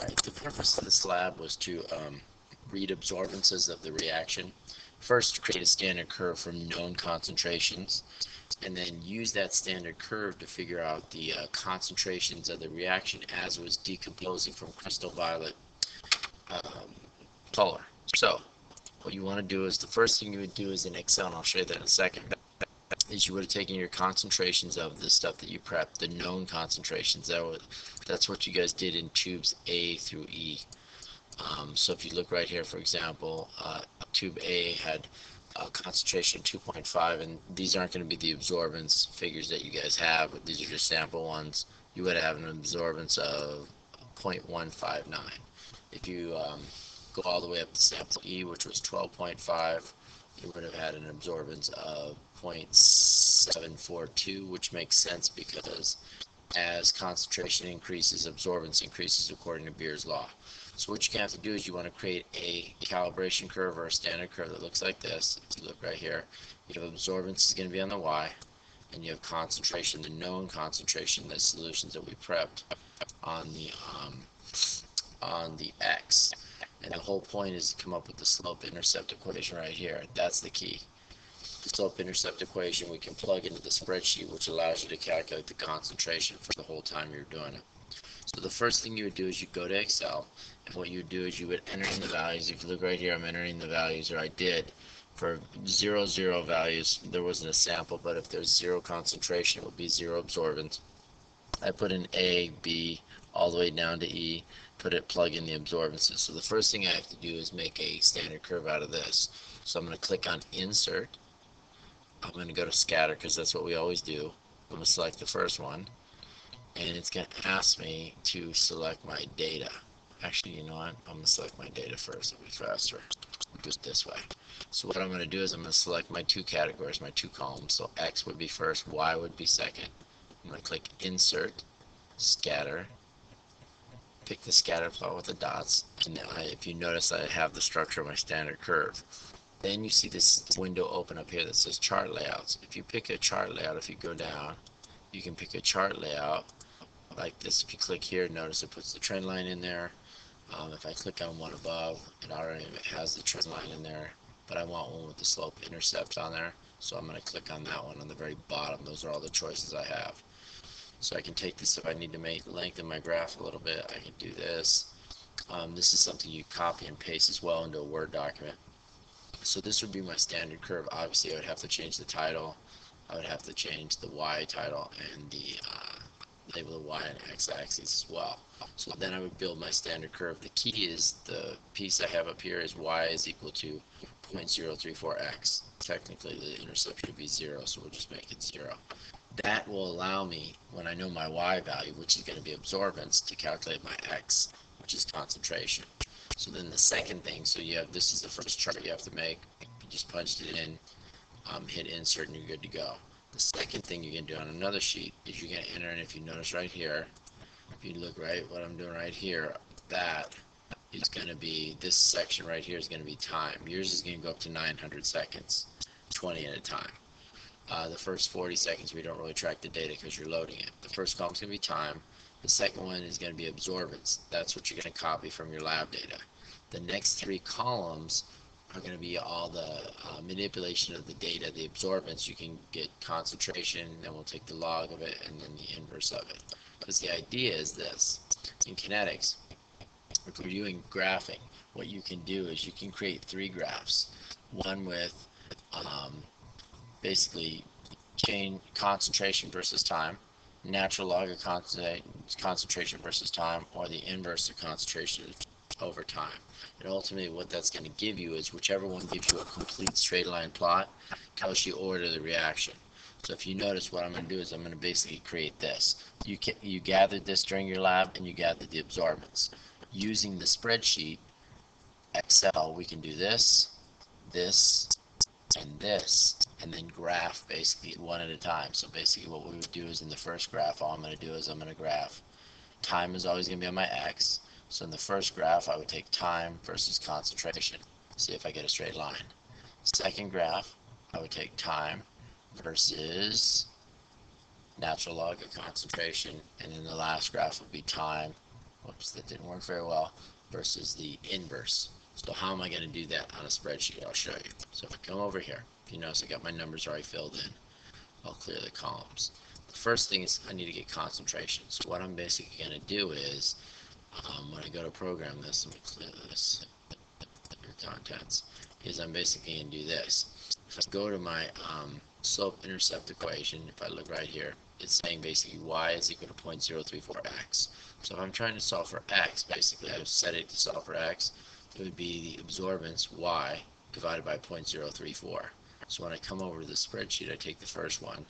Alright, the purpose of this lab was to read absorbances of the reaction. First, create a standard curve from known concentrations, and then use that standard curve to figure out the concentrations of the reaction as it was decomposing from crystal violet um, color. So, what you want to do is, the first thing you would do is in Excel, and I'll show you that in a second, is you would have taken your concentrations of the stuff that you prepped, the known concentrations. That's what you guys did in tubes A through E. So if you look right here, for example, tube A had a concentration 2.5, and these aren't going to be the absorbance figures that you guys have. These are just sample ones. You would have an absorbance of 0.159. If you go all the way up to sample E, which was 12.5, you would have had an absorbance of 0.742, which makes sense because as concentration increases, absorbance increases according to Beer's law. So what you have to do is you want to create a calibration curve or a standard curve that looks like this. If you look right here, you have absorbance is going to be on the Y, and you have concentration, the known concentration, the solutions that we prepped on the X. And the whole point is to come up with the slope-intercept equation right here. That's the key. The slope-intercept equation we can plug into the spreadsheet, which allows you to calculate the concentration for the whole time you're doing it. So the first thing you would do is you go to Excel, and what you would do is you would enter in the values. If you look right here, I'm entering the values, or I did. For 0, 0 values, there wasn't a sample, but if there's 0 concentration, it would be 0 absorbance. I put in A, B, all the way down to E, plug in the absorbances. So the first thing I have to do is make a standard curve out of this. So I'm going to click on Insert. I'm going to go to Scatter because that's what we always do. I'm going to select the first one, and it's going to ask me to select my data. Actually, you know what? I'm going to select my data first. It'll be faster. Do it this way. So what I'm going to do is I'm going to select my two categories, my two columns. So X would be first, Y would be second. I'm going to click Insert, Scatter, pick the scatter plot with the dots, and if you notice, I have the structure of my standard curve. Then you see this window open up here that says Chart Layouts. If you pick a chart layout, if you go down, you can pick a chart layout like this. If you click here, notice it puts the trend line in there. If I click on one above, it already has the trend line in there, but I want one with the slope intercept on there, so I'm going to click on that one on the very bottom. Those are all the choices I have. So I can take this, if I need to lengthen my graph a little bit, I can do this. This is something you copy and paste as well into a Word document. So this would be my standard curve. Obviously I would have to change the title, I would have to change the Y title, and the label the Y and X axis as well. So then I would build my standard curve. The key is the piece I have up here is Y is equal to 0.034x. Technically the intercept should be 0, so we'll just make it 0. That will allow me, when I know my Y value, which is going to be absorbance, to calculate my X, which is concentration. So then the second thing, so you have, this is the first chart you have to make. You just punched it in, hit insert, and you're good to go. The second thing you're going to do on another sheet is you're going to enter in, if you notice right here, if you look right, what I'm doing right here, that is going to be, this section right here is going to be time. Yours is going to go up to 900 seconds, 20 at a time. The first 40 seconds we don't really track the data because you're loading it. The first column is going to be time. The second one is going to be absorbance. That's what you're going to copy from your lab data. The next three columns are going to be all the manipulation of the data. The absorbance, you can get concentration, and then we'll take the log of it, and then the inverse of it. Because the idea is this. In kinetics, if we're doing graphing, what you can do is you can create three graphs. One with basically change concentration versus time, natural log of concentration versus time, or the inverse of concentration over time. And ultimately what that's going to give you is whichever one gives you a complete straight line plot tells you order the reaction. So if you notice, what I'm going to do is I'm going to basically create this. You gathered this during your lab, and you gathered the absorbance. Using the spreadsheet, Excel, we can do this, this, and this, and then graph basically one at a time. So basically what we would do is in the first graph, all I'm going to do is I'm going to graph. Time is always going to be on my X. So in the first graph, I would take time versus concentration. See if I get a straight line. Second graph, I would take time versus natural log of concentration. And then the last graph would be time Whoops, that didn't work very well, versus the inverse. So how am I going to do that on a spreadsheet? I'll show you. So if I come over here, you notice I got my numbers already filled in. I'll clear the columns. The first thing is I need to get concentration. So what I'm basically going to do is, when I go to program this, let me clear this, your contents, is I'm basically going to do this. If I go to my slope-intercept equation, if I look right here, it's saying basically y is equal to 0.034x. So if I'm trying to solve for x, basically I've set it to solve for x, it would be the absorbance y divided by 0.034. So when I come over to the spreadsheet, I take the first one, I'm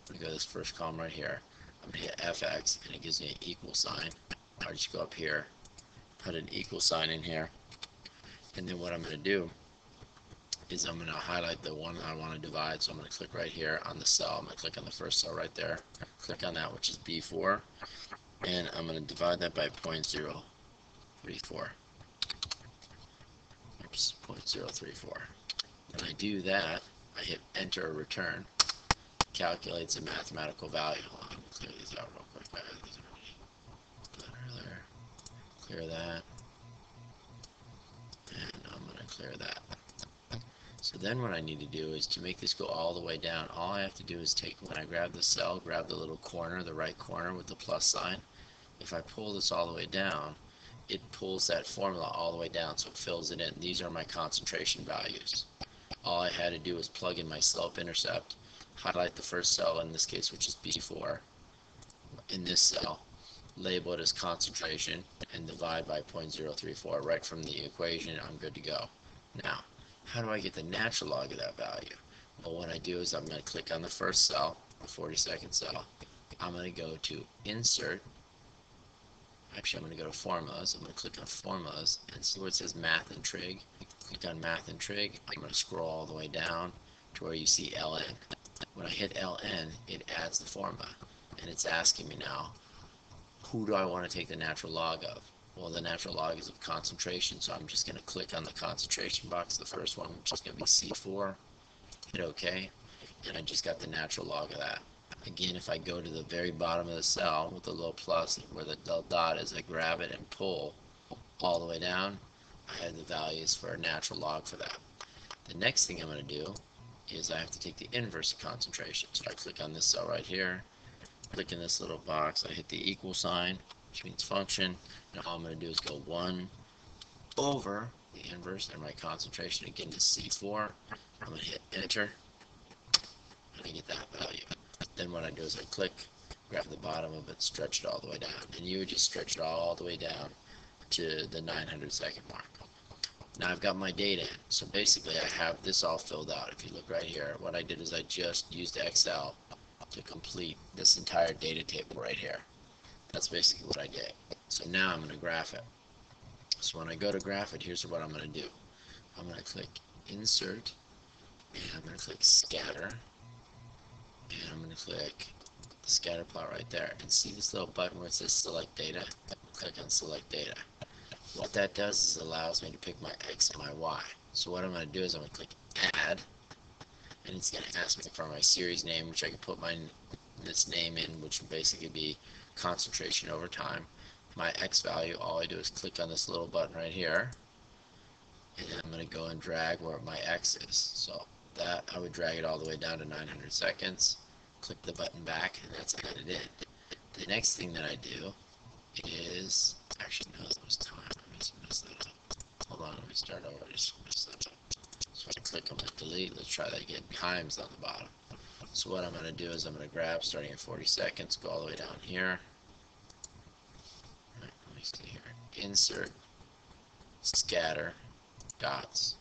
going to go to this first column right here, I'm going to hit fx, and it gives me an equal sign. I'll just go up here, put an equal sign in here, and then what I'm going to do is I'm going to highlight the one I want to divide. So I'm going to click right here on the cell. I'm going to click on the first cell right there, click on that, which is B4, and I'm going to divide that by 0.034. Oops, 0.034. When I do that, I hit enter or return. It calculates a mathematical value. Let me clear these out real quick. Clear that, and I'm going to clear that. So then what I need to do is to make this go all the way down, all I have to do is take, when I grab the cell, grab the little corner, the right corner with the plus sign. If I pull this all the way down, it pulls that formula all the way down, so it fills it in. These are my concentration values. All I had to do was plug in my slope-intercept, highlight the first cell, in this case, which is B4, in this cell, label it as concentration, and divide by 0.034. Right from the equation, I'm good to go. Now, how do I get the natural log of that value? Well, what I do is I'm going to click on the first cell, the 42nd cell. I'm going to go to Insert. Actually, I'm going to go to Formulas. I'm going to click on Formulas and see where it says Math and Trig. Click on Math and Trig. I'm going to scroll all the way down to where you see LN. When I hit LN, it adds the formula. And it's asking me now, who do I want to take the natural log of? Well, the natural log is of concentration, so I'm just going to click on the concentration box, the first one, which is going to be C4, hit OK, and I just got the natural log of that. Again, if I go to the very bottom of the cell with the little plus where the dot is, I grab it and pull all the way down, I have the values for a natural log for that. The next thing I'm going to do is I have to take the inverse of concentration. So I click on this cell right here, click in this little box, I hit the equal sign, which means function, and all I'm going to do is go 1 over the inverse, and my concentration again is C4. I'm going to hit enter, and I get that value. Then what I do is I click, grab the bottom of it, stretch it all the way down, and you would just stretch it all the way down to the 900 second mark. Now I've got my data in, so basically I have this all filled out. If you look right here, what I did is I just used Excel to complete this entire data table right here. That's basically what I did. So now I'm going to graph it. So when I go to graph it, here's what I'm going to do. I'm going to click Insert, and I'm going to click Scatter, and I'm going to click the scatter plot right there. And see this little button where it says Select Data? Click on Select Data. What that does is it allows me to pick my X and my Y. So what I'm going to do is I'm going to click Add, and it's going to ask me for my series name, which I can put this name in, which would basically be concentration over time. My X value, all I do is click on this little button right here, and I'm going to go and drag where my X is. So that I would drag it all the way down to 900 seconds, click the button back, and that's added in. The next thing that I do is, actually no, that was time. I just messed that up. Hold on, let me start over. I just messed that up. So I click on the delete. Let's try that again. Times on the bottom. So what I'm going to do is I'm going to grab, starting at 40 seconds, go all the way down here. Right, let me see here. Insert, scatter, dots,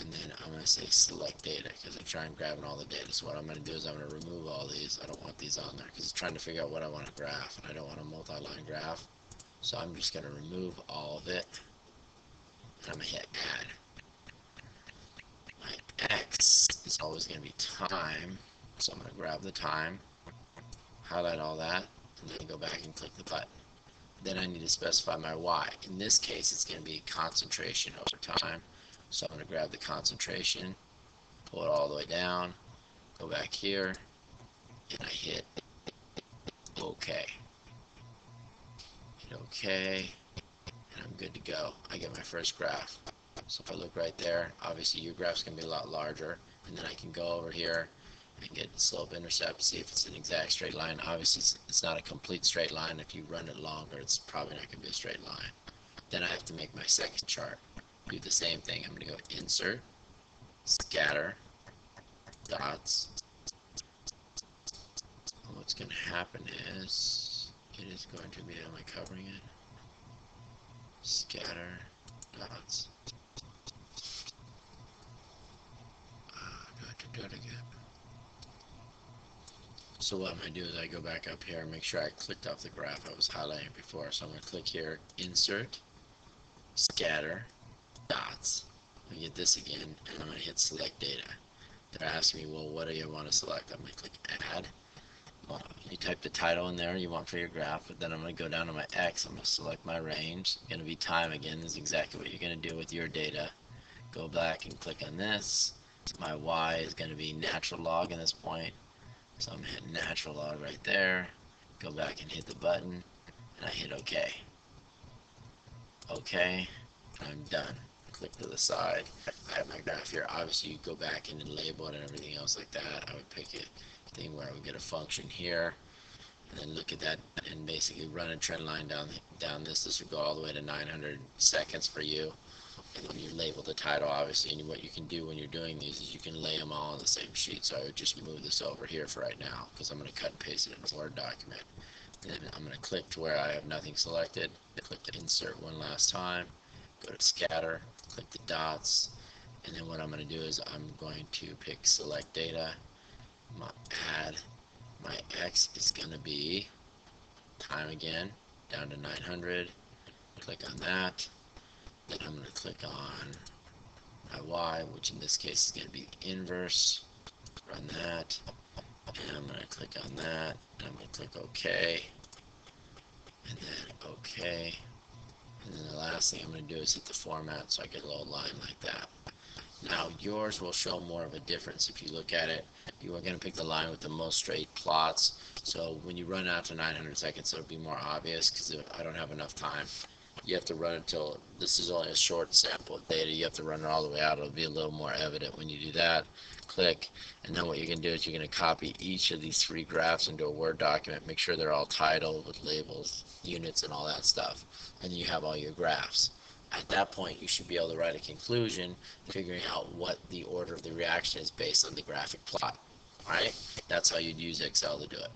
and then I'm going to say select data because I'm trying grabbing all the data. So what I'm going to do is I'm going to remove all these. I don't want these on there because it's trying to figure out what I want to graph, and I don't want a multi-line graph. So I'm just going to remove all of it, and I'm going to hit add. My X is always going to be time, so I'm going to grab the time, highlight all that, and then go back and click the button. Then I need to specify my Y. In this case, it's going to be concentration over time. So I'm going to grab the concentration, pull it all the way down, go back here, and I hit OK. hit OK, and I'm good to go. I get my first graph. So if I look right there, obviously your graph's going to be a lot larger, and then I can go over here and get slope intercept, see if it's an exact straight line. Obviously it's not a complete straight line. If you run it longer, it's probably not going to be a straight line. Then I have to make my second chart. Do the same thing. I'm going to go insert, scatter, dots. What's going to happen is it is going to be, am I covering it? Scatter, dots. Do I have to do it again? So what I'm going to do is I go back up here and make sure I clicked off the graph I was highlighting before. So I'm going to click here, insert, scatter, dots. I get this again, and I'm going to hit select data. They're asking me, well, what do you want to select? I'm going to click add. Well, you type the title in there you want for your graph, but then I'm going to go down to my X. I'm going to select my range. It's going to be time again. This is exactly what you're going to do with your data. Go back and click on this. My Y is going to be natural log in this point. So I'm going to hit natural log right there. Go back and hit the button, and I hit OK. OK, I'm done. Click to the side. I have my graph here. Obviously, you go back and label it and everything else like that. I would pick a thing where I would get a function here, and then look at that and basically run a trend line down this. This would go all the way to 900 seconds for you. And then you label the title, obviously, and what you can do when you're doing these is you can lay them all on the same sheet. So I would just move this over here for right now because I'm going to cut and paste it in a Word document. And then I'm going to click to where I have nothing selected, click to insert one last time, go to scatter, click the dots, and then what I'm going to do is I'm going to pick select data, add, my X is going to be time again, down to 900, click on that, then I'm going to click on my Y, which in this case is going to be inverse, run that, and I'm going to click on that, and I'm going to click OK, and then OK, and then the last thing I'm going to do is hit the format so I get a little line like that. Now yours will show more of a difference if you look at it. You are going to pick the line with the most straight plots, so when you run out to 900 seconds it'll be more obvious because I don't have enough time. You have to run it till, this is only a short sample of data, you have to run it all the way out. It'll be a little more evident when you do that. Click, and then what you're going to do is you're going to copy each of these 3 graphs into a Word document, make sure they're all titled with labels, units, and all that stuff, and then you have all your graphs. At that point you should be able to write a conclusion figuring out what the order of the reaction is based on the graphic plot. Alright, that's how you'd use Excel to do it.